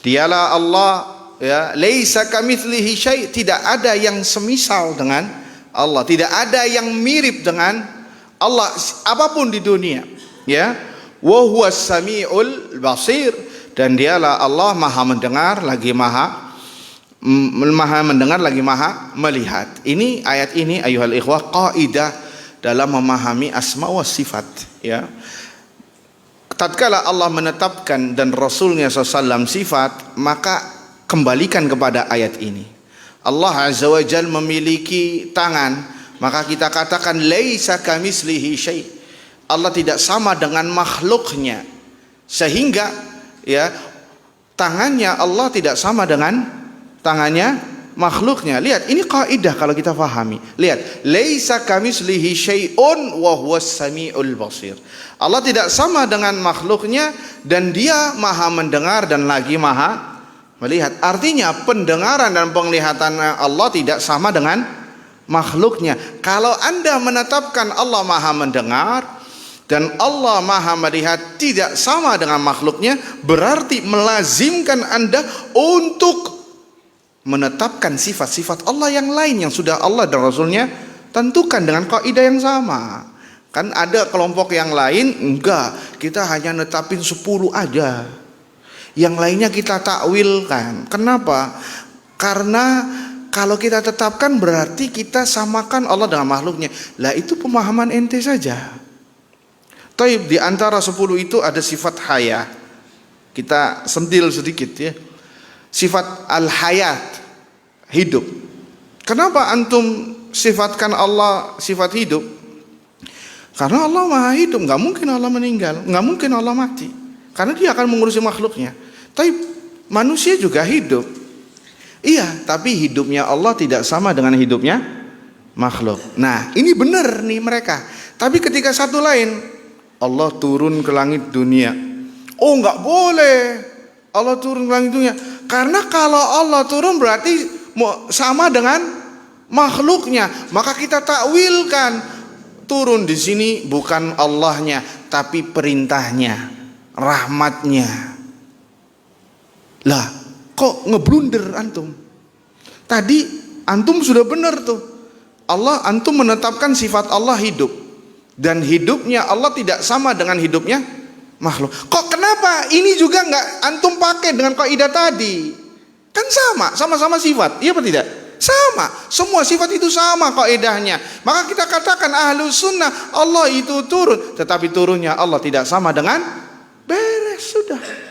Dialah Allah, ya, laisa kamitslihi syai', tidak ada yang semisal dengan Allah, tidak ada yang mirip dengan Allah apapun di dunia, ya. Wa huwas samiul basir, dan dialah Allah maha mendengar lagi maha mendengar lagi maha melihat. Ini ayat ini ayuhal ikhwah kaidah dalam memahami asma wa sifat, ya. Tatkala Allah menetapkan dan Rasulnya SAW sifat, maka kembalikan kepada ayat ini. Allah Azza wa Jal memiliki tangan, maka kita katakan laisa kamitslihi syai'. Allah tidak sama dengan makhluknya, sehingga ya tangannya Allah tidak sama dengan tangannya makhluknya. Lihat, ini kaidah kalau kita pahami. Lihat, laisa kamitslihi syai'un wa huwas samiul basir. Allah tidak sama dengan makhluknya dan dia maha mendengar dan lagi maha melihat. Artinya pendengaran dan penglihatan Allah tidak sama dengan makhluknya. Kalau Anda menetapkan Allah maha mendengar dan Allah maha melihat tidak sama dengan makhluknya, berarti melazimkan Anda untuk menetapkan sifat-sifat Allah yang lain yang sudah Allah dan Rasulnya tentukan dengan kaidah yang sama. Kan ada kelompok yang lain, enggak, kita hanya netapin 10 aja, yang lainnya kita takwilkan. Kenapa? Karena kalau kita tetapkan berarti kita samakan Allah dengan makhluknya. Lah itu pemahaman ente saja. Taib, di antara 10 itu ada sifat haya. Kita sentil sedikit, ya. Sifat al-hayat, hidup. Kenapa antum sifatkan Allah sifat hidup? Karena Allah maha hidup, nggak mungkin Allah meninggal, nggak mungkin Allah mati, karena dia akan mengurusi makhluknya. Tapi manusia juga hidup, iya, tapi hidupnya Allah tidak sama dengan hidupnya makhluk. Nah, ini benar nih mereka. Tapi ketika satu lain, Allah turun ke langit dunia, oh nggak boleh Allah turun ke langit dunia, karena kalau Allah turun berarti sama dengan makhluknya, maka kita takwilkan turun di sini bukan Allahnya tapi perintahnya, rahmatnya. Lah, kok ngeblunder antum? Tadi antum sudah benar tuh. Allah, antum menetapkan sifat Allah hidup, dan hidupnya Allah tidak sama dengan hidupnya makhluk. Kok kenapa ini juga nggak antum pakai dengan kaidah tadi? Kan sama-sama sifat, iya apa tidak? Sama, semua sifat itu sama kaidahnya. Maka kita katakan ahlus sunnah Allah itu turun, tetapi turunnya Allah tidak sama dengan beres, sudah.